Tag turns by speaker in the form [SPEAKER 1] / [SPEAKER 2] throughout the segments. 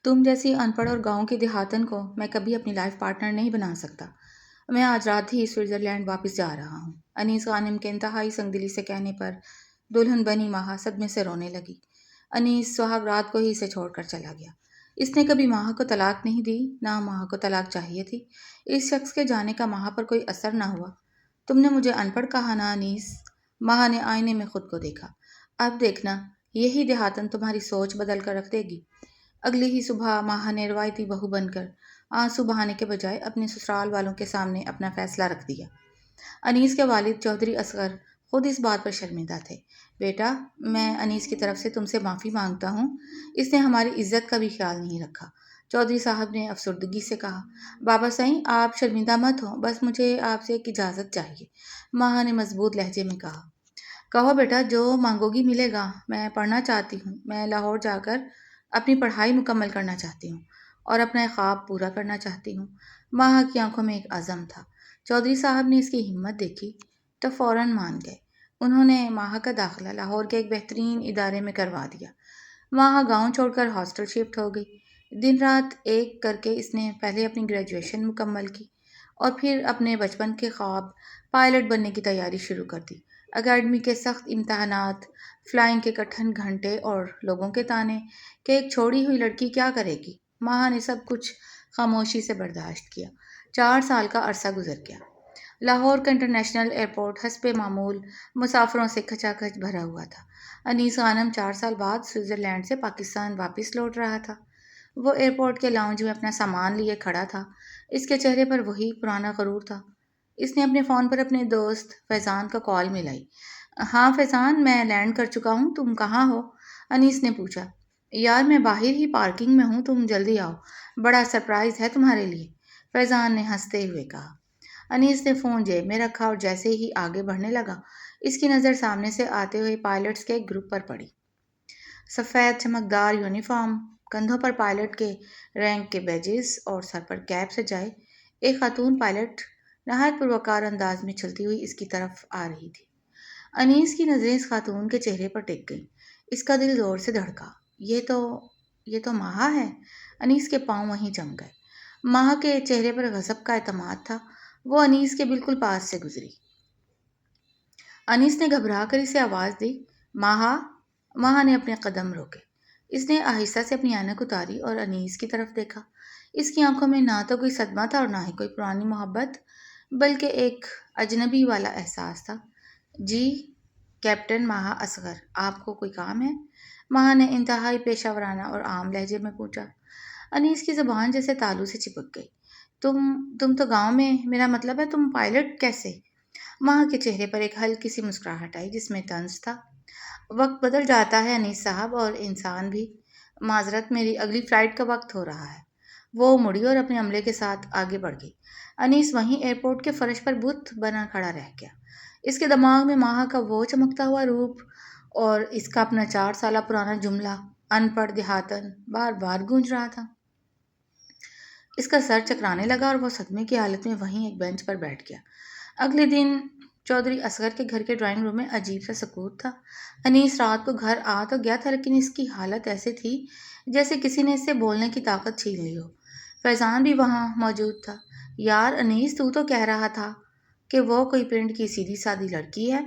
[SPEAKER 1] تم جیسی ان پڑھ اور گاؤں کی دیہاتن کو میں کبھی اپنی لائف پارٹنر نہیں بنا سکتا۔ میں آج رات ہی سوئٹزرلینڈ واپس جا رہا ہوں۔ انیس غانم کے انتہائی سنگدلی سے کہنے پر دلہن بنی ماہا صدمے سے رونے لگی۔ انیس سہاگ رات کو ہی اسے چھوڑ کر چلا گیا۔ اس نے کبھی ماہا کو طلاق نہیں دی، نہ ماہا کو طلاق چاہیے تھی۔ اس شخص کے جانے کا ماہا پر کوئی اثر نہ ہوا۔ تم نے مجھے ان پڑھ کہا نا انیس؟ ماہا نے آئینے میں خود کو دیکھا۔ اب دیکھنا، یہی دیہاتن تمہاری سوچ بدل کر رکھ دے گی۔ اگلی ہی صبح ماہا نے روایتی بہو بن کر آنسو بہانے کے بجائے اپنے سسرال والوں کے سامنے اپنا فیصلہ رکھ دیا۔ انیس کے والد چودھری اصغر خود اس بات پر شرمندہ تھے۔ بیٹا، میں انیس کی طرف سے تم سے معافی مانگتا ہوں۔ اس نے ہماری عزت کا بھی خیال نہیں رکھا۔ چودھری صاحب نے افسردگی سے کہا۔ بابا سائیں، آپ شرمندہ مت ہو، بس مجھے آپ سے ایک اجازت چاہیے، ماہا نے مضبوط لہجے میں کہا۔ کہو بیٹا، جو مانگو گی ملے گا۔ میں پڑھنا چاہتی ہوں، میں لاہور جا کر اپنی پڑھائی مکمل کرنا چاہتی ہوں اور اپنا ایک خواب پورا کرنا چاہتی ہوں۔ ماہا کی آنکھوں میں ایک عزم تھا۔ چودھری صاحب نے اس کی ہمت دیکھی تو فوراً مان گئے۔ انہوں نے ماہا کا داخلہ لاہور کے ایک بہترین ادارے میں کروا دیا۔ ماہا گاؤں چھوڑ کر ہاسٹل شفٹ ہو گئی۔ دن رات ایک کر کے اس نے پہلے اپنی گریجویشن مکمل کی اور پھر اپنے بچپن کے خواب پائلٹ بننے کی تیاری شروع کر دی۔ اکیڈمی کے سخت امتحانات، فلائنگ کے کٹھن گھنٹے اور لوگوں کے تانے کہ ایک چھوڑی ہوئی لڑکی کیا کرے گی، ماہا نے سب کچھ خاموشی سے برداشت کیا۔ 4 سال کا عرصہ گزر گیا۔ لاہور کا انٹرنیشنل ایئرپورٹ حسب معمول مسافروں سے کھچا کھچ بھرا ہوا تھا۔ انیس غانم 4 سال بعد سوئٹزرلینڈ سے پاکستان واپس لوٹ رہا تھا۔ وہ ایئرپورٹ کے لاؤنج میں اپنا سامان لیے کھڑا تھا۔ اس کے چہرے پر وہی پرانا غرور تھا۔ اس نے اپنے فون پر اپنے دوست فیضان کا کال ملائی۔ ہاں فیضان، میں لینڈ کر چکا ہوں، تم کہاں ہو؟ انیس نے پوچھا۔ یار، میں باہر ہی پارکنگ میں ہوں، تم جلدی آؤ، بڑا سرپرائز ہے تمہارے لیے، فیضان نے ہنستے ہوئے کہا۔ انیس نے فون جیب میں رکھا اور جیسے ہی آگے بڑھنے لگا، اس کی نظر سامنے سے آتے ہوئے پائلٹس کے ایک گروپ پر پڑی۔ سفید چمکدار یونیفارم، کندھوں پر پائلٹ کے رینک کے بیجز اور سر پر کیپ سجائے ایک خاتون پائلٹ نہایت پروقار انداز میں چلتی ہوئی اس کی طرف آ رہی تھی۔ انیس کی نظریں اس خاتون کے چہرے پر ٹک گئیں۔ اس کا دل زور سے دھڑکا۔ یہ تو ماہا ہے۔ انیس کے پاؤں وہیں جم گئے۔ ماہا کے چہرے پر غضب کا اعتماد تھا۔ وہ انیس کے بالکل پاس سے گزری۔ انیس نے گھبرا کر اسے آواز دی، ماہا۔ ماہا نے اپنے قدم روکے۔ اس نے آہستہ سے اپنی اینک اتاری اور انیس کی طرف دیکھا۔ اس کی آنکھوں میں نہ تو کوئی صدمہ تھا اور نہ ہی کوئی پرانی محبت، بلکہ ایک اجنبی والا احساس تھا۔ جی، کیپٹن ماہا اصغر، آپ کو کوئی کام ہے؟ ماہا نے انتہائی پیشہ ورانہ اور عام لہجے میں پوچھا۔ انیس کی زبان جیسے تالو سے چپک گئی۔ تم تو گاؤں میں، میرا مطلب ہے تم پائلٹ کیسے؟ ماہا کے چہرے پر ایک ہلکی سی مسکراہٹ آئی جس میں طنز تھا۔ وقت بدل جاتا ہے انیس صاحب، اور انسان بھی۔ معذرت، میری اگلی فلائٹ کا وقت ہو رہا ہے۔ وہ مڑی اور اپنے عملے کے ساتھ آگے بڑھ گئی۔ انیس وہیں ایئرپورٹ کے فرش پر بت بنا کھڑا رہ گیا۔ اس کے دماغ میں ماہا کا وہ چمکتا ہوا روپ اور اس کا اپنا 4 سالہ پرانا جملہ ان پڑھ دیہاتن بار بار گونج رہا تھا۔ اس کا سر چکرانے لگا اور وہ صدمے کی حالت میں وہیں ایک بینچ پر بیٹھ گیا۔ اگلے دن چودھری اصغر کے گھر کے ڈرائنگ روم میں عجیب سا سکوت تھا۔ انیس رات کو گھر آ تو گیا تھا، لیکن اس کی حالت ایسے تھی جیسے کسی نے اس سے بولنے کی طاقت چھین لی ہو۔ فیضان بھی وہاں موجود تھا۔ یار انیس، تو کہہ رہا تھا کہ وہ کوئی پنڈ کی سیدھی سادی لڑکی ہے،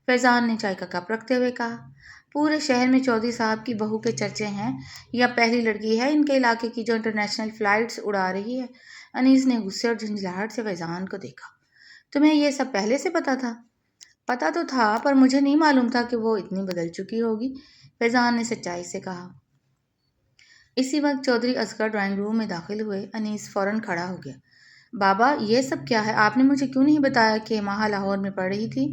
[SPEAKER 1] فیضان نے چائے کا کپ رکھتے ہوئے کہا۔ پورے شہر میں چودھری صاحب کی بہو کے چرچے ہیں، یا پہلی لڑکی ہے ان کے علاقے کی جو انٹرنیشنل فلائٹس اڑا رہی ہے۔ انیس نے غصے اور جھنجھلاہٹ سے فیضان کو دیکھا۔ تمہیں یہ سب پہلے سے پتا تھا؟ پتا تو تھا، پر مجھے نہیں معلوم تھا کہ وہ اتنی بدل چکی ہوگی، فیضان نے سچائی سے کہا۔ اسی وقت چودھری اصغر ڈرائنگ روم میں داخل ہوئے۔ انیس فوراً کھڑا ہو گیا۔ بابا، یہ سب کیا ہے؟ آپ نے مجھے کیوں نہیں بتایا کہ ماہا لاہور میں پڑھ رہی تھی؟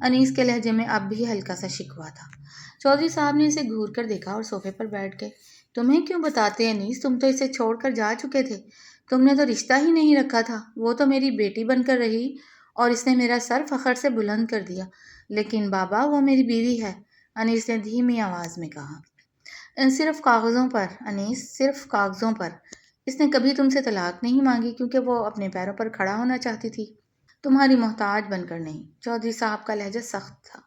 [SPEAKER 1] انیس کے لہجے میں اب بھی ہلکا سا شکوہ تھا۔ چودھری صاحب نے اسے گھور کر دیکھا اور صوفے پر بیٹھ گئے۔ تمہیں کیوں بتاتے انیس؟ تم تو اسے چھوڑ کر جا چکے تھے۔ تم نے تو رشتہ ہی نہیں رکھا تھا۔ وہ تو میری بیٹی بن کر رہی اور اس نے میرا سر فخر سے بلند کر دیا، لیکن بابا وہ میری بیوی ہے، انیس نے دھیمی آواز میں کہا۔ صرف کاغذوں پر انیس، صرف کاغذوں پر۔ اس نے کبھی تم سے طلاق نہیں مانگی کیونکہ وہ اپنے پیروں پر کھڑا ہونا چاہتی تھی، تمہاری محتاج بن کر نہیں۔ چودھری صاحب کا لہجہ سخت تھا۔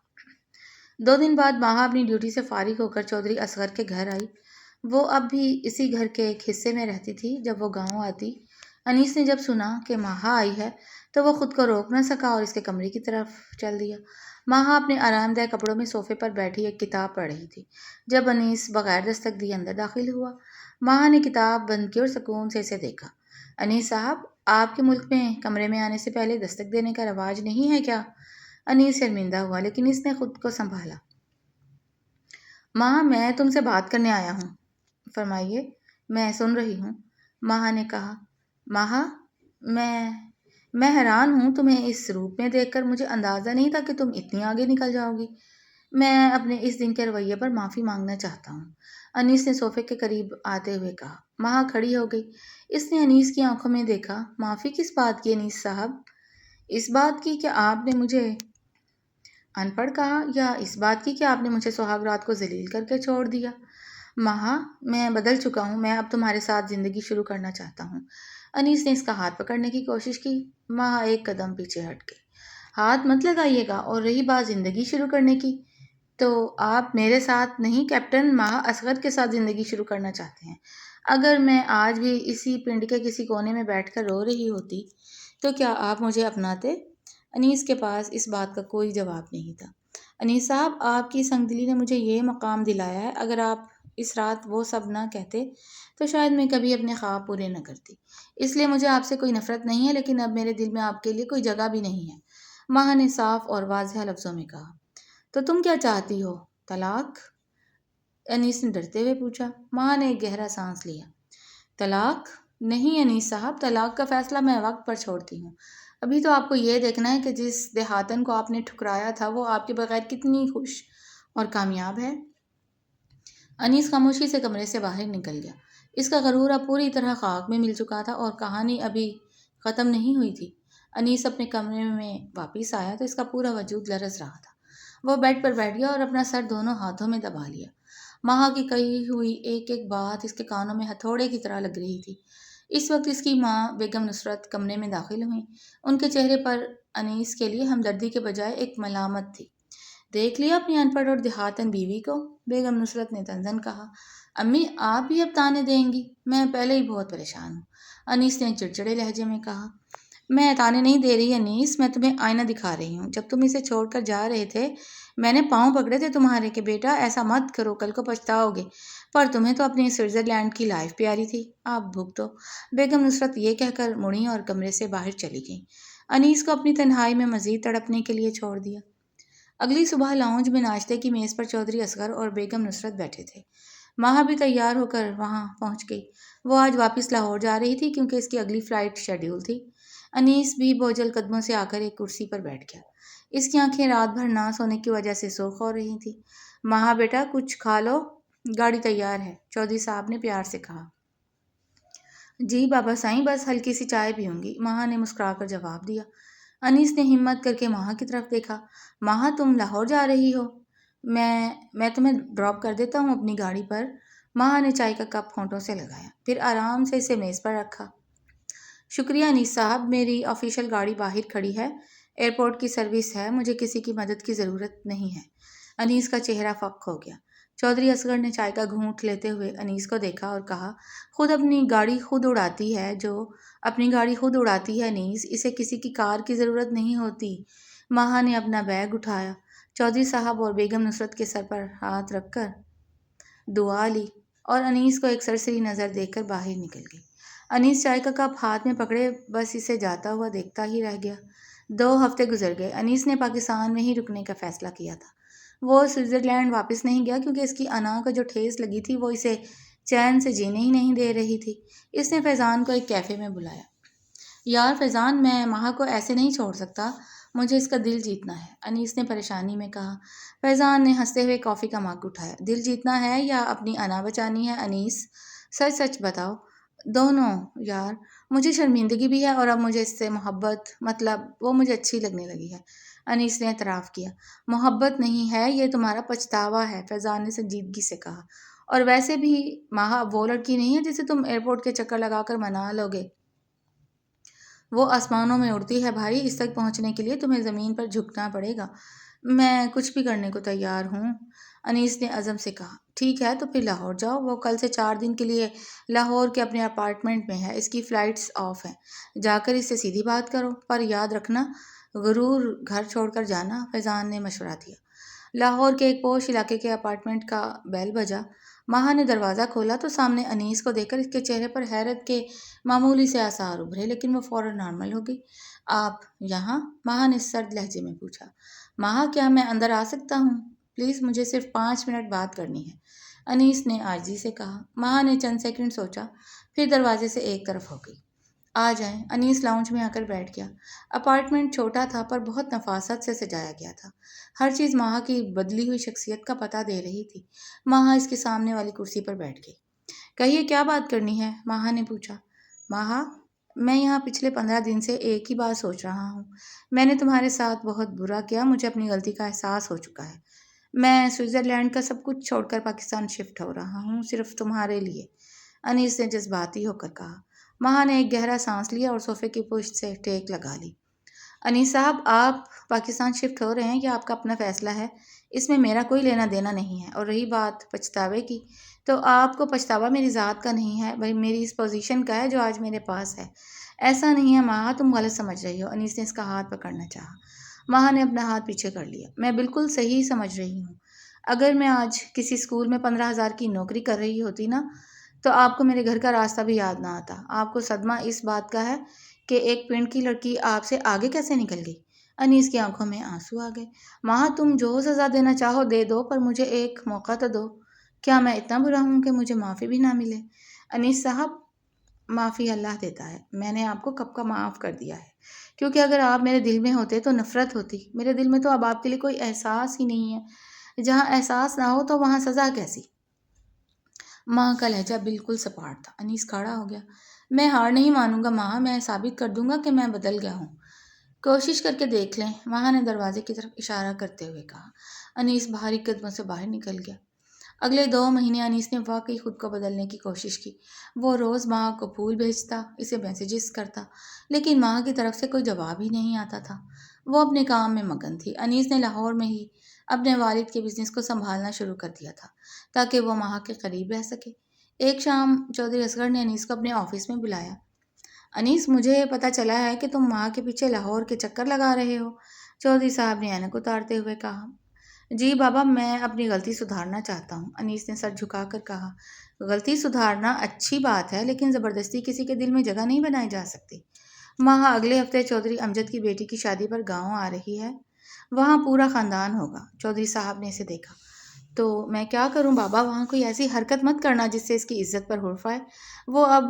[SPEAKER 1] 2 دن بعد ماہا اپنی ڈیوٹی سے فارغ ہو کر چودھری اصغر کے گھر آئی۔ وہ اب بھی اسی گھر کے ایک حصے میں رہتی تھی جب وہ گاؤں آتی۔ انیس نے جب سنا کہ ماہا آئی ہے تو وہ خود کو روک نہ سکا اور اس کے کمرے کی طرف چل دیا۔ ماہا اپنے آرام دہ کپڑوں میں صوفے پر بیٹھی ایک کتاب پڑھ رہی تھی جب انیس بغیر دستک دیے اندر داخل ہوا۔ ماہا نے کتاب بند کی اور سکون سے اسے دیکھا۔ انیس صاحب، آپ کے ملک میں کمرے میں آنے سے پہلے دستک دینے کا رواج نہیں ہے کیا؟ انیس شرمندہ ہوا لیکن اس نے خود کو سنبھالا۔ ماں، میں تم سے بات کرنے آیا ہوں۔ فرمائیے، میں سن رہی ہوں، ماہا نے کہا۔ ماہا، میں حیران ہوں، تمہیں اس روپ میں دیکھ کر مجھے اندازہ نہیں تھا کہ تم اتنی آگے نکل جاؤ گی۔ میں اپنے اس دن کے رویے پر معافی مانگنا چاہتا ہوں، انیس نے صوفے کے قریب آتے ہوئے کہا۔ ماہا کھڑی ہو گئی۔ اس نے انیس کی آنکھوں میں دیکھا۔ معافی کس بات کی انیس صاحب؟ اس بات کی کہ آپ نے مجھے ان پڑھ کہا، یا اس بات کی کہ آپ نے مجھے سہاگ رات کو ذلیل کر کے چھوڑ دیا؟ ماہا، میں بدل چکا ہوں، میں اب تمہارے ساتھ زندگی شروع کرنا چاہتا ہوں۔ انیس نے اس کا ہاتھ پکڑنے کی کوشش کی۔ ماہا ایک قدم پیچھے ہٹ گئی۔ ہاتھ مت لگائیے گا، اور رہی بات زندگی شروع کرنے کی تو آپ میرے ساتھ نہیں کیپٹن ماہا اصغر کے ساتھ زندگی شروع کرنا چاہتے ہیں۔ اگر میں آج بھی اسی پنڈ کے کسی کونے میں بیٹھ کر رو رہی ہوتی تو کیا آپ مجھے اپناتے؟ انیس کے پاس اس بات کا کوئی جواب نہیں تھا۔ انیس صاحب، آپ کی سنگ دلی نے مجھے یہ مقام دلایا ہے، اگر آپ اس رات وہ سب نہ کہتے تو شاید میں کبھی اپنے خواب پورے نہ کرتی۔ اس لیے مجھے آپ سے کوئی نفرت نہیں ہے، لیکن اب میرے دل میں آپ کے لیے کوئی جگہ بھی نہیں ہے، ماہا نے صاف اور واضح لفظوں میں کہا۔ تو تم کیا چاہتی ہو؟ طلاق؟ انیس نے ڈرتے ہوئے پوچھا۔ ماہا نے ایک گہرا سانس لیا۔ طلاق؟ نہیں انیس صاحب، طلاق کا فیصلہ میں وقت پر چھوڑتی ہوں۔ ابھی تو آپ کو یہ دیکھنا ہے کہ جس دیہاتن کو آپ نے ٹھکرایا تھا وہ آپ کے بغیر کتنی خوش اور کامیاب ہے۔ انیس خاموشی سے کمرے سے باہر نکل گیا۔ اس کا غرور اب پوری طرح خاک میں مل چکا تھا اور کہانی ابھی ختم نہیں ہوئی تھی۔ انیس اپنے کمرے میں واپس آیا تو اس کا پورا وجود لرز رہا تھا۔ وہ بیڈ پر بیٹھ گیا اور اپنا سر دونوں ہاتھوں میں دبا لیا۔ ماہا کی کہی ہوئی ایک ایک بات اس کے کانوں میں ہتھوڑے کی طرح لگ رہی تھی۔ اس وقت اس کی ماں بیگم نصرت کمرے میں داخل ہوئیں۔ ان کے چہرے پر انیس کے لیے ہمدردی کے بجائے ایک ملامت تھی۔ دیکھ لیا اپنی ان پڑھ اور دیہاتن بیوی کو؟ بیگم نصرت نے تنزن کہا۔ امی، آپ بھی اب تانے دیں گی؟ میں پہلے ہی بہت پریشان ہوں، انیس نے چڑچڑے لہجے میں کہا۔ میں تانے نہیں دے رہی انیس، میں تمہیں آئینہ دکھا رہی ہوں۔ جب تم اسے چھوڑ کر جا رہے تھے میں نے پاؤں پکڑے تھے تمہارے کہ بیٹا ایسا مت کرو، کل کو پچھتاؤ گے، پر تمہیں تو اپنی سوئٹزرلینڈ کی لائف پیاری تھی، آپ بھگتو۔ بیگم نصرت یہ کہہ کر مڑیں اور کمرے سے باہر چلی گئیں۔ انیس کو اپنی تنہائی میں مزید تڑپنے کے لیے چھوڑ دیا۔ اگلی صبح لاؤنج میں ناشتے کی میز پر چودھری اصغر اور بیگم نصرت بیٹھے تھے۔ ماہا بھی تیار ہو کر وہاں پہنچ گئی۔ وہ آج واپس لاہور جا رہی تھی کیونکہ اس کی اگلی فلائٹ شیڈیول تھی۔ انیس بھی بوجھل قدموں سے آ کر ایک کرسی پر بیٹھ گیا۔ اس کی آنکھیں رات بھر نہ سونے کی وجہ سے سرخ ہو رہی تھیں۔ ماہا بیٹا کچھ کھا لو، گاڑی تیار ہے، چودھری صاحب نے پیار سے کہا۔ جی بابا سائیں، بس ہلکی سی چائے پیوں گی، ماہا نے مسکرا کر جواب دیا۔ انیس نے ہمت کر کے ماہا کی طرف دیکھا۔ ماہا، تم لاہور جا رہی ہو؟ میں تمہیں ڈراپ کر دیتا ہوں اپنی گاڑی پر۔ ماہا نے چائے کا کپ ہونٹوں سے لگایا، پھر آرام سے اسے میز پر رکھا۔ شکریہ انیس صاحب، میری آفیشیل گاڑی باہر کھڑی ہے، ایئرپورٹ کی سروس ہے، مجھے کسی کی مدد کی ضرورت نہیں ہے۔ انیس کا چہرہ فک ہو گیا۔ چودھری اصغر نے چائے کا گھونٹ لیتے ہوئے انیس کو دیکھا اور کہا، اپنی گاڑی خود اڑاتی ہے انیس، اسے کسی کی کار کی ضرورت نہیں ہوتی۔ ماہا نے اپنا بیگ اٹھایا، چودھری صاحب اور بیگم نصرت کے سر پر ہاتھ رکھ کر دعا لی اور انیس کو ایک سرسری نظر دیکھ کر باہر نکل گئی۔ انیس چائے کا کپ ہاتھ میں پکڑے بس اسے جاتا ہوا دیکھتا ہی رہ گیا۔ 2 ہفتے گزر گئے۔ انیس نے پاکستان میں ہی رکنے کا فیصلہ کیا تھا۔ وہ سوئٹزرلینڈ واپس نہیں گیا کیونکہ اس کی انا کو جو ٹھیس لگی تھی وہ اسے چین سے جینے ہی نہیں دے رہی تھی۔ اس نے فیضان کو ایک کیفے میں بلایا۔ یار فیضان، میں ماہا کو ایسے نہیں چھوڑ سکتا، مجھے اس کا دل جیتنا ہے، انیس نے پریشانی میں کہا۔ فیضان نے ہنستے ہوئے کافی کا مگ اٹھایا۔ دل جیتنا ہے یا اپنی انا بچانی ہے انیس؟ سچ سچ بتاؤ۔ دونوں یار، مجھے شرمندگی بھی ہے اور اب مجھے اس سے محبت، مطلب وہ مجھے اچھی لگنے لگی ہے، انیس نے اعتراف کیا۔ محبت نہیں ہے، یہ تمہارا پچھتاوا ہے، فیضان نے سنجیدگی سے کہا۔ اور ویسے بھی ماہا وہ لڑکی نہیں ہے جسے تم ایئرپورٹ کے چکر لگا کر منا لوگے۔ وہ آسمانوں میں اڑتی ہے بھائی، اس تک پہنچنے کے لیے تمہیں زمین پر جھکنا پڑے گا۔ میں کچھ بھی کرنے کو تیار ہوں، انیس نے عزم سے کہا۔ ٹھیک ہے تو پھر لاہور جاؤ، وہ کل سے 4 دن کے لیے لاہور کے اپنے اپارٹمنٹ میں ہے، اس کی فلائٹس آف ہیں، جا کر اس سے سیدھی بات کرو، پر یاد رکھنا غرور گھر چھوڑ کر جانا، فیضان نے مشورہ دیا۔ لاہور کے ایک پوش علاقے کے اپارٹمنٹ کا بیل بجا۔ ماہا نے دروازہ کھولا تو سامنے انیس کو دیکھ کر اس کے چہرے پر حیرت کے معمولی سے آثار ابھرے، لیکن وہ فوراً نارمل ہو گئی۔ آپ یہاں؟ ماہا نے سرد لہجے میں پوچھا۔ ماہا کیا میں اندر آ سکتا ہوں؟ پلیز مجھے صرف 5 منٹ بات کرنی ہے، انیس نے عاجزی سے کہا۔ ماہا نے چند سیکنڈ سوچا، پھر دروازے سے ایک طرف ہو گئی۔ آ جائیں، انیس لاؤنج میں آ کر بیٹھ گیا۔ اپارٹمنٹ چھوٹا تھا پر بہت نفاست سے سجایا گیا تھا۔ ہر چیز ماہا کی بدلی ہوئی شخصیت کا پتہ دے رہی تھی۔ ماہا اس کے سامنے والی کرسی پر بیٹھ گئی۔ کہیے کیا بات کرنی ہے؟ ماہا نے پوچھا۔ ماہا، میں یہاں پچھلے 15 دن سے ایک ہی بات سوچ رہا ہوں۔ میں نے تمہارے ساتھ بہت برا کیا، مجھے اپنی غلطی کا احساس ہو چکا ہے۔ میں سوئٹزرلینڈ کا سب کچھ چھوڑ کر پاکستان شفٹ ہو رہا ہوں، صرف تمہارے لیے، انیس نے جذباتی ہو کر کہا۔ ماہا نے ایک گہرا سانس لیا اور صوفے کی پشت سے ٹیک لگا لی۔ انیس صاحب، آپ پاکستان شفٹ ہو رہے ہیں، یہ آپ کا اپنا فیصلہ ہے، اس میں میرا کوئی لینا دینا نہیں ہے۔ اور رہی بات پچھتاوے کی، تو آپ کو پچھتاوا میری ذات کا نہیں ہے، بھائی میری اس پوزیشن کا ہے جو آج میرے پاس ہے۔ ایسا نہیں ہے ماہا، تم غلط سمجھ رہی ہو، انیس نے اس کا ہاتھ پکڑنا چاہا۔ ماہا نے اپنا ہاتھ پیچھے کر لیا۔ میں بالکل صحیح سمجھ رہی ہوں۔ اگر میں آج کسی اسکول میں 15,000 کی نوکری کر رہی ہوتی نا، تو آپ کو میرے گھر کا راستہ بھی یاد نہ آتا۔ آپ کو صدمہ اس بات کا ہے کہ ایک پنڈ کی لڑکی آپ سے آگے کیسے نکل گئی؟ انیس کی آنکھوں میں آنسو آ گئے۔ ماہا، تم جو سزا دینا چاہو دے دو، پر مجھے ایک موقع تو دو۔ کیا میں اتنا برا ہوں کہ مجھے معافی بھی نہ ملے؟ انیس صاحب، معافی اللہ دیتا ہے، میں نے آپ کو کب کا معاف کر دیا ہے، کیونکہ اگر آپ میرے دل میں ہوتے تو نفرت ہوتی۔ میرے دل میں تو اب آپ کے لیے کوئی احساس ہی نہیں ہے۔ جہاں احساس نہ ہو تو وہاں سزا کیسی؟ ماں کا لہجہ بالکل سپاٹ تھا۔ انیس کھڑا ہو گیا۔ میں ہار نہیں مانوں گا ماں، میں ثابت کر دوں گا کہ میں بدل گیا ہوں۔ کوشش کر کے دیکھ لیں، ماں نے دروازے کی طرف اشارہ کرتے ہوئے کہا۔ انیس بھاری قدموں سے باہر نکل گیا۔ اگلے 2 مہینے انیس نے واقعی خود کو بدلنے کی کوشش کی۔ وہ روز ماں کو پھول بھیجتا، اسے میسیجز کرتا، لیکن ماں کی طرف سے کوئی جواب ہی نہیں آتا تھا۔ وہ اپنے کام میں مگن تھی۔ انیس نے لاہور میں ہی اپنے والد کے بزنس کو سنبھالنا شروع کر دیا تھا تاکہ وہ ماں کے قریب رہ سکے۔ ایک شام چودھری اصغر نے انیس کو اپنے آفس میں بلایا۔ انیس، مجھے پتہ چلا ہے کہ تم ماں کے پیچھے لاہور کے چکر لگا رہے ہو، چودھری صاحب نے اینک اتارتے ہوئے کہا۔ جی بابا، میں اپنی غلطی سدھارنا چاہتا ہوں، انیس نے سر جھکا کر کہا۔ غلطی سدھارنا اچھی بات ہے، لیکن زبردستی کسی کے دل میں جگہ نہیں بنائی جا سکتی۔ ماں اگلے ہفتے چودھری امجد کی بیٹی کی شادی پر گاؤں آ رہی ہے، وہاں پورا خاندان ہوگا۔ چودھری صاحب نے اسے دیکھا۔ تو میں کیا کروں بابا؟ وہاں کوئی ایسی حرکت مت کرنا جس سے اس کی عزت پر حرف آئے۔ وہ اب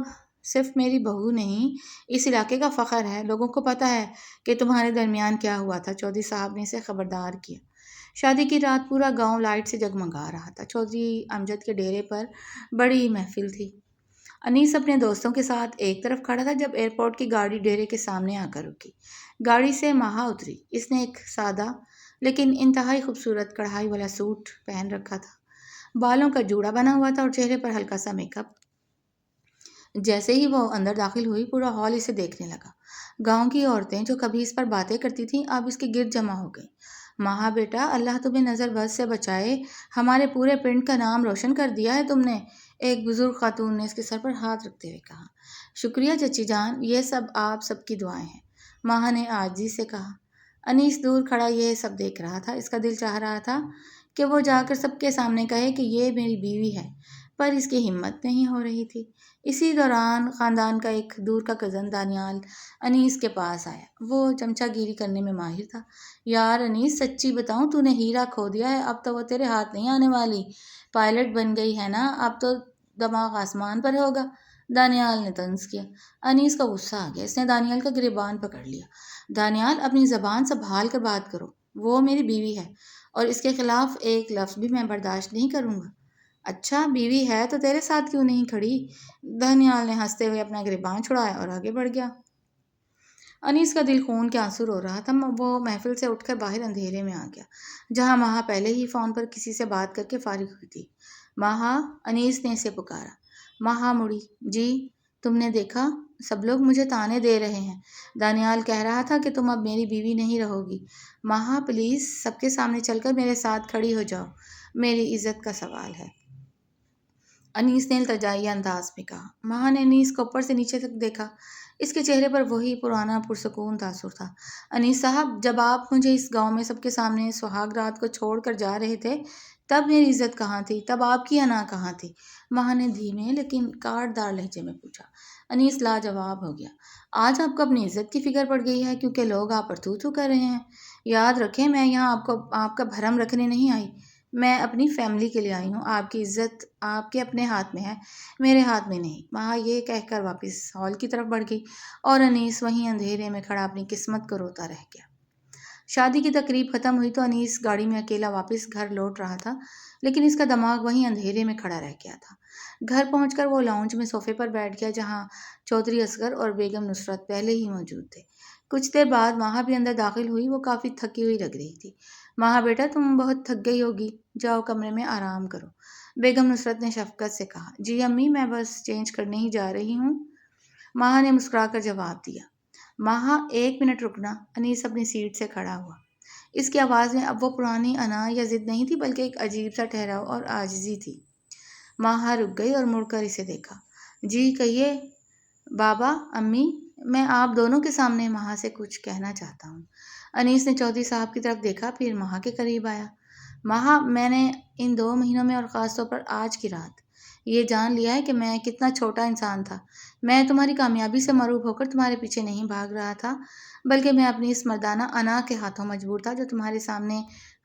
[SPEAKER 1] صرف میری بہو نہیں، اس علاقے کا فخر ہے، لوگوں کو پتہ ہے کہ تمہارے درمیان کیا ہوا تھا۔ چودھری صاحب نے اسے خبردار کیا۔ شادی کی رات پورا گاؤں لائٹ سے جگمگا رہا تھا۔ چودھری امجد کے ڈیرے پر بڑی محفل تھی۔ انیس اپنے دوستوں کے ساتھ ایک طرف کھڑا تھا جب ایئرپورٹ کی گاڑی ڈیرے کے سامنے آ کر رکی۔ گاڑی سے ماہا اتری۔ اس نے ایک سادہ لیکن انتہائی خوبصورت کڑھائی والا سوٹ پہن رکھا تھا، بالوں کا جوڑا بنا ہوا تھا اور چہرے پر ہلکا سا میک اپ۔ جیسے ہی وہ اندر داخل ہوئی، پورا ہال اسے دیکھنے لگا۔ گاؤں کی عورتیں جو کبھی اس پر باتیں کرتی تھیں اب اس کے گرد جمع ہو گئیں۔ ماہا بیٹا، اللہ تمہیں نظر بد سے بچائے، ہمارے پورے پنڈ کا نام روشن کر دیا ہے تم نے، ایک بزرگ خاتون نے اس کے سر پر ہاتھ رکھتے ہوئے کہا۔ شکریہ چچی جان، یہ سب آپ سب کی دعائیں ہیں، ماہا نے عاجزی سے کہا۔ انیس دور کھڑا یہ سب دیکھ رہا تھا۔ اس کا دل چاہ رہا تھا کہ وہ جا کر سب کے سامنے کہے کہ یہ میری بیوی ہے، پر اس کی ہمت نہیں ہو رہی تھی۔ اسی دوران خاندان کا ایک دور کا کزن دانیال انیس کے پاس آیا۔ وہ چمچہ گیری کرنے میں ماہر تھا۔ یار انیس، سچی بتاؤں تو نے ہیرا کھو دیا ہے، اب تو وہ تیرے ہاتھ نہیں آنے والی، پائلٹ بن گئی ہے نا، اب تو دماغ آسمان پر ہوگا، دانیال نے طنز کیا۔ انیس کا غصہ آ گیا۔ اس نے دانیال کا گریبان پکڑ لیا۔ دانیال، اپنی زبان سنبھال کر بات کرو، وہ میری بیوی ہے اور اس کے خلاف ایک لفظ بھی میں برداشت نہیں کروں گا۔ اچھا، بیوی ہے تو تیرے ساتھ کیوں نہیں کھڑی؟ دانیال نے ہنستے ہوئے اپنا گریبان چھڑایا اور آگے بڑھ گیا۔ انیس کا دل خون کے آنسو رو رہا تھا۔ وہ محفل سے اٹھ کر باہر اندھیرے میں آ گیا، جہاں ماہا پہلے ہی فون پر کسی سے بات کر کے فارغ ہوئی تھی۔ ماہا، انیس نے اسے پکارا۔ ماہا مڑی۔ جی، تم نے دیکھا؟ سب لوگ مجھے تانے دے رہے ہیں۔ دانیال کہہ رہا تھا کہ تم اب میری بیوی نہیں رہو گی۔ ماہا پلیز سب کے سامنے چل کر میرے ساتھ کھڑی ہو جاؤ، میری عزت کا سوال ہے۔ انیس نے التجائی انداز میں کہا۔ ماہا نے انیس کو اوپر سے نیچے تک دیکھا۔ اس کے چہرے پر وہی پرانا پرسکون تاثر تھا۔ انیس صاحب، جب آپ مجھے اس گاؤں میں سب کے سامنے سہاگ رات کو چھوڑ کر جا رہے تھے تب میری عزت کہاں تھی؟ تب آپ کی انا کہاں تھی؟ ماہا نے دھیمے لیکن کاٹ دار لہجے میں پوچھا۔ انیس لاجواب ہو گیا۔ آج آپ کو اپنی عزت کی فکر پڑ گئی ہے کیونکہ لوگ آپ پر تو کر رہے ہیں۔ یاد رکھیں، میں یہاں آپ کا بھرم رکھنے نہیں آئی، میں اپنی فیملی کے لیے آئی ہوں۔ آپ کی عزت آپ کے اپنے ہاتھ میں ہے، میرے ہاتھ میں نہیں۔ ماہا یہ کہہ کر واپس ہال کی طرف بڑھ گئی اور انیس وہیں اندھیرے میں کھڑا اپنی قسمت کو روتا رہ گیا۔ شادی کی تقریب ختم ہوئی تو انیس گاڑی میں اکیلا واپس گھر لوٹ رہا تھا، لیکن اس کا دماغ وہیں اندھیرے میں کھڑا رہ گیا تھا۔ گھر پہنچ کر وہ لاؤنج میں صوفے پر بیٹھ گیا جہاں چودھری اصغر اور بیگم نصرت پہلے ہی موجود تھے۔ کچھ دیر بعد ماہا بھی اندر داخل ہوئی۔ وہ کافی تھکی ہوئی لگ رہی تھی۔ ماہا بیٹا، تم بہت تھک گئی ہوگی، جاؤ کمرے میں آرام کرو، بیگم نصرت نے شفقت سے کہا۔ جی امی، میں بس چینج کرنے ہی جا رہی ہوں، ماہا نے مسکرا کر جواب دیا۔ ماہا، 1 منٹ رکنا۔ انیس اپنی سیٹ سے کھڑا ہوا۔ اس کی آواز میں اب وہ پرانی انا یا ضد نہیں تھی بلکہ ایک عجیب سا ٹھہراؤ اور عاجزی تھی۔ ماہا رک گئی اور مڑ کر اسے دیکھا۔ جی کہیے بابا، امی، میں آپ دونوں کے سامنے ماہا سے کچھ کہنا چاہتا ہوں۔ انیس نے چودھری صاحب کی طرف دیکھا، پھر ماہا کے قریب آیا۔ ماہا، میں نے ان 2 مہینوں میں اور خاص طور پر آج کی رات یہ جان لیا ہے کہ میں کتنا چھوٹا انسان تھا۔ میں تمہاری کامیابی سے مرعوب ہو کر تمہارے پیچھے نہیں بھاگ رہا تھا، بلکہ میں اپنی اس مردانہ انا کے ہاتھوں مجبور تھا جو تمہارے سامنے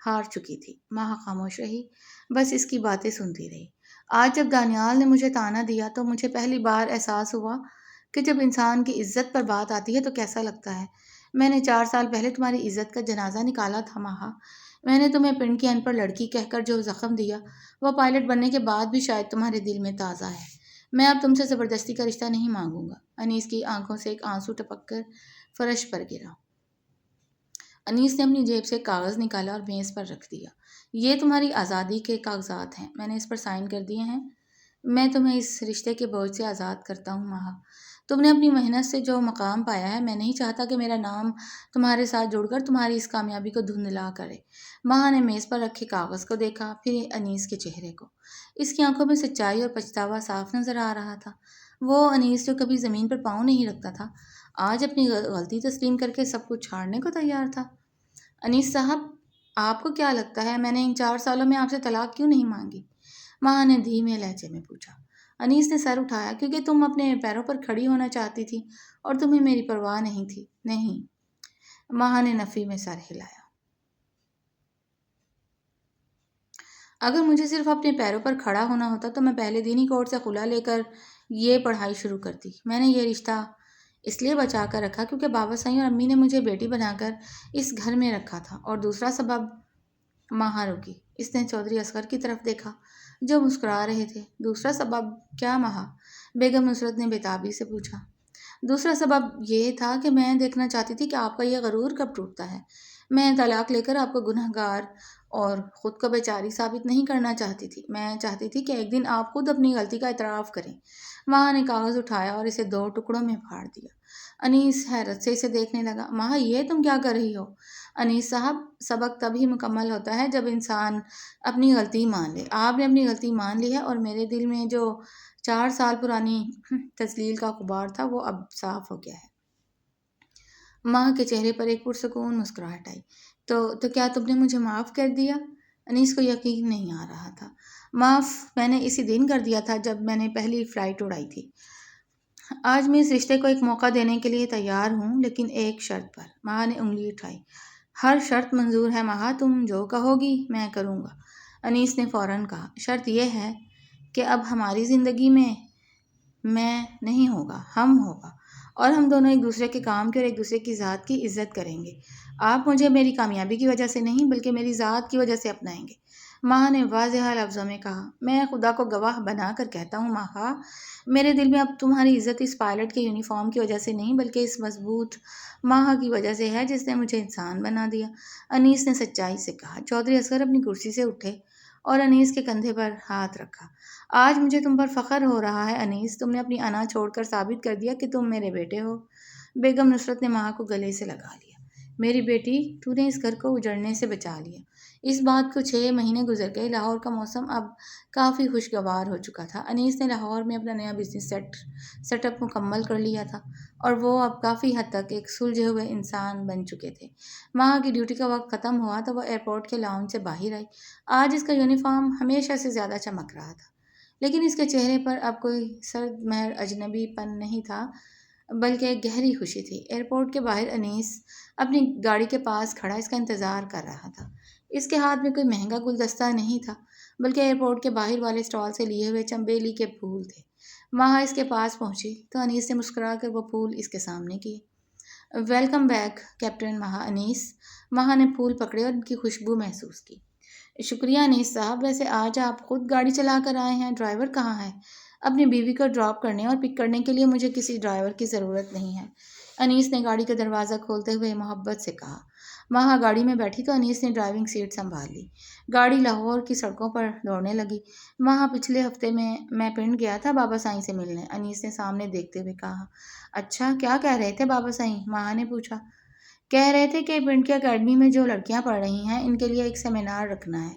[SPEAKER 1] ہار چکی تھی۔ ماہا خاموش رہی، بس اس کی باتیں سنتی رہی۔ آج جب دانیال نے مجھے تانا دیا تو مجھے پہلی بار احساس ہوا کہ جب انسان کی عزت پر بات آتی ہے تو کیسا لگتا ہے۔ میں نے 4 سال پہلے تمہاری عزت کا جنازہ نکالا تھا ماہا۔ میں نے تمہیں پنڈ کی ان پڑھ لڑکی کہہ کر جو زخم دیا وہ پائلٹ بننے کے بعد بھی شاید تمہارے دل میں تازہ ہے۔ میں اب تم سے زبردستی کا رشتہ نہیں مانگوں گا۔ انیس کی آنکھوں سے ایک آنسو ٹپک کر فرش پر گرا۔ انیس نے اپنی جیب سے کاغذ نکالا اور میز پر رکھ دیا۔ یہ تمہاری آزادی کے کاغذات ہیں، میں نے اس پر سائن کر دیے ہیں۔ میں تمہیں اس رشتے کے بوجھ سے آزاد کرتا ہوں ماہا۔ تم نے اپنی محنت سے جو مقام پایا ہے، میں نہیں چاہتا کہ میرا نام تمہارے ساتھ جڑ کر تمہاری اس کامیابی کو دھندلا کرے۔ ماہا نے میز پر رکھے کاغذ کو دیکھا، پھر انیس کے چہرے کو۔ اس کی آنکھوں میں سچائی اور پچھتاوا صاف نظر آ رہا تھا۔ وہ انیس جو کبھی زمین پر پاؤں نہیں رکھتا تھا، آج اپنی غلطی تسلیم کر کے سب کچھ چھاڑنے کو تیار تھا۔ انیس صاحب، آپ کو کیا لگتا ہے میں نے ان 4 سالوں میں آپ سے طلاق کیوں نہیں مانگی؟ ماہا نے دھیمے لہجے میں پوچھا۔ انیس نے سر اٹھایا۔ کیونکہ تم اپنے پیروں پر کھڑی ہونا چاہتی تھی اور تمہیں میری پرواہ نہیں تھی۔ نہیں، ماہا نے نفی میں سر ہلایا۔ اگر مجھے صرف اپنے پیروں پر کھڑا ہونا ہوتا تو میں پہلے دن ہی کورٹ سے خلا لے کر یہ پڑھائی شروع کرتی۔ میں نے یہ رشتہ اس لیے بچا کر رکھا کیونکہ بابا سائیں اور امی نے مجھے بیٹی بنا کر اس گھر میں رکھا تھا۔ اور دوسرا سبب، ماہا رکی۔ اس نے چودھری اصغر کی طرف دیکھا جو مسکرا رہے تھے۔ دوسرا سبب کیا ماہا؟ بیگم نصرت نے بےتابی سے پوچھا۔ دوسرا سبب یہ تھا کہ میں دیکھنا چاہتی تھی کہ آپ کا یہ غرور کب ٹوٹتا ہے۔ میں طلاق لے کر آپ کو گنہگار گار اور خود کو بیچاری ثابت نہیں کرنا چاہتی تھی۔ میں چاہتی تھی کہ ایک دن آپ خود اپنی غلطی کا اعتراف کریں۔ ماہا نے کاغذ اٹھایا اور اسے 2 ٹکڑوں میں پھاڑ دیا۔ انیس حیرت سے اسے دیکھنے لگا۔ ماہا، یہ تم کیا کر رہی ہو؟ انیس صاحب، سبق تبھی مکمل ہوتا ہے جب انسان اپنی غلطی مان لے۔ آپ نے اپنی غلطی مان لی ہے اور میرے دل میں جو 4 سال پرانی تذلیل کا غبار تھا وہ اب صاف ہو گیا ہے۔ ماں کے چہرے پر ایک پرسکون مسکراہٹ آئی۔ تو کیا تم نے مجھے معاف کر دیا؟ انیس کو یقین نہیں آ رہا تھا۔ معاف میں نے اسی دن کر دیا تھا جب میں نے پہلی فلائٹ اڑائی تھی۔ آج میں اس رشتے کو ایک موقع دینے کے لیے تیار ہوں، لیکن ایک شرط پر۔ ماں نے انگلی اٹھائی۔ ہر شرط منظور ہے ماہا، تم جو کہو گی میں کروں گا۔ انیس نے فوراً کہا۔ شرط یہ ہے کہ اب ہماری زندگی میں نہیں ہوگا، ہم ہوگا، اور ہم دونوں ایک دوسرے کے کام کی اور ایک دوسرے کی ذات کی عزت کریں گے۔ آپ مجھے میری کامیابی کی وجہ سے نہیں بلکہ میری ذات کی وجہ سے اپنائیں گے۔ ماہا نے واضح لفظوں میں کہا۔ میں خدا کو گواہ بنا کر کہتا ہوں ماہا، میرے دل میں اب تمہاری عزت اس پائلٹ کے یونیفارم کی وجہ سے نہیں بلکہ اس مضبوط ماہا کی وجہ سے ہے جس نے مجھے انسان بنا دیا۔ انیس نے سچائی سے کہا۔ چودھری اصغر اپنی کرسی سے اٹھے اور انیس کے کندھے پر ہاتھ رکھا۔ آج مجھے تم پر فخر ہو رہا ہے انیس، تم نے اپنی انا چھوڑ کر ثابت کر دیا کہ تم میرے بیٹے ہو۔ بیگم نصرت نے ماں کو گلے سے لگا لیا۔ میری بیٹی، تو نے اس گھر کو اجڑنے سے بچا لیا۔ اس بات کو 6 مہینے گزر گئے۔ لاہور کا موسم اب کافی خوشگوار ہو چکا تھا۔ انیس نے لاہور میں اپنا نیا بزنس سیٹ اپ مکمل کر لیا تھا اور وہ اب کافی حد تک ایک سلجھے ہوئے انسان بن چکے تھے۔ ماں کی ڈیوٹی کا وقت ختم ہوا تو وہ ایئرپورٹ کے لاؤنج سے باہر آئی۔ آج اس کا یونیفارم ہمیشہ سے زیادہ چمک رہا تھا، لیکن اس کے چہرے پر اب کوئی سرد مہر اجنبی پن نہیں تھا، بلکہ ایک گہری خوشی تھی۔ ایئرپورٹ کے باہر انیس اپنی گاڑی کے پاس کھڑا اس کا انتظار کر رہا تھا۔ اس کے ہاتھ میں کوئی مہنگا گلدستہ نہیں تھا، بلکہ ایئرپورٹ کے باہر والے اسٹال سے لیے ہوئے چنبیلی کے پھول تھے۔ ماں اس کے پاس پہنچی تو انیس نے مسکرا کر وہ پھول اس کے سامنے کیے۔ ویلکم بیک کیپٹن مہا انیس۔ ماں نے پھول پکڑے اور ان کی خوشبو محسوس کی۔ شکریہ انیس صاحب، ویسے آج آپ خود گاڑی چلا کر آئے ہیں، ڈرائیور کہاں ہے؟ اپنی بیوی کو ڈراپ کرنے اور پک کرنے کے لیے مجھے کسی ڈرائیور کی ضرورت نہیں ہے، انیس نے گاڑی کا دروازہ کھولتے ہوئے محبت سے کہا۔ ماہا گاڑی میں بیٹھی تو انیس نے ڈرائیونگ سیٹ سنبھال لی۔ گاڑی لاہور کی سڑکوں پر دوڑنے لگی۔ ماہا، پچھلے ہفتے میں پنڈ گیا تھا بابا سائیں سے ملنے، انیس نے سامنے دیکھتے ہوئے کہا۔ اچھا، کیا کہہ رہے تھے بابا سائیں؟ ماہا نے پوچھا۔ کہہ رہے تھے کہ پنڈ کی اکیڈمی میں جو لڑکیاں پڑھ رہی ہیں ان کے لیے ایک سیمینار رکھنا ہے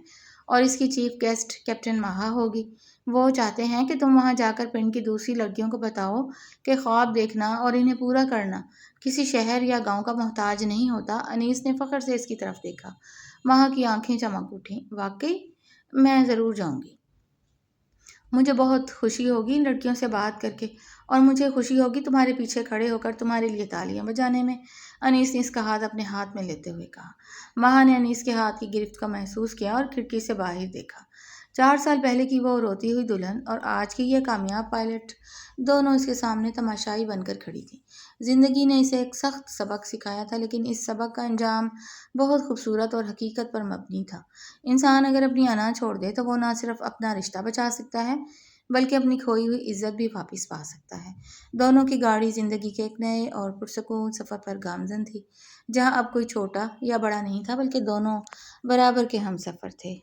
[SPEAKER 1] اور اس کی چیف گیسٹ کیپٹن مہا ہوگی۔ وہ چاہتے ہیں کہ تم وہاں جا کر پنڈ کی دوسری لڑکیوں کو بتاؤ کہ خواب دیکھنا اور انہیں پورا کرنا کسی شہر یا گاؤں کا محتاج نہیں ہوتا۔ انیس نے فخر سے اس کی طرف دیکھا۔ ماہا کی آنکھیں چمک اٹھیں۔ واقعی؟ میں ضرور جاؤں گی۔ مجھے بہت خوشی ہوگی ان لڑکیوں سے بات کر کے، اور مجھے خوشی ہوگی تمہارے پیچھے کھڑے ہو کر تمہارے لیے تالیاں بجانے میں، انیس نے اس کا ہاتھ اپنے ہاتھ میں لیتے ہوئے کہا۔ ماہا نے انیس کے ہاتھ کی گرفت کو محسوس کیا اور کھڑکی سے باہر دیکھا۔ 4 سال پہلے کی وہ روتی ہوئی دلہن اور آج کی یہ کامیاب پائلٹ دونوں اس کے سامنے تماشائی بن کر کھڑی تھیں۔ زندگی نے اسے ایک سخت سبق سکھایا تھا، لیکن اس سبق کا انجام بہت خوبصورت اور حقیقت پر مبنی تھا۔ انسان اگر اپنی انا چھوڑ دے تو وہ نہ صرف اپنا رشتہ بچا سکتا ہے بلکہ اپنی کھوئی ہوئی عزت بھی واپس پا سکتا ہے۔ دونوں کی گاڑی زندگی کے ایک نئے اور پرسکون سفر پر گامزن تھی، جہاں اب کوئی چھوٹا یا بڑا نہیں تھا بلکہ دونوں برابر کے ہم سفر تھے۔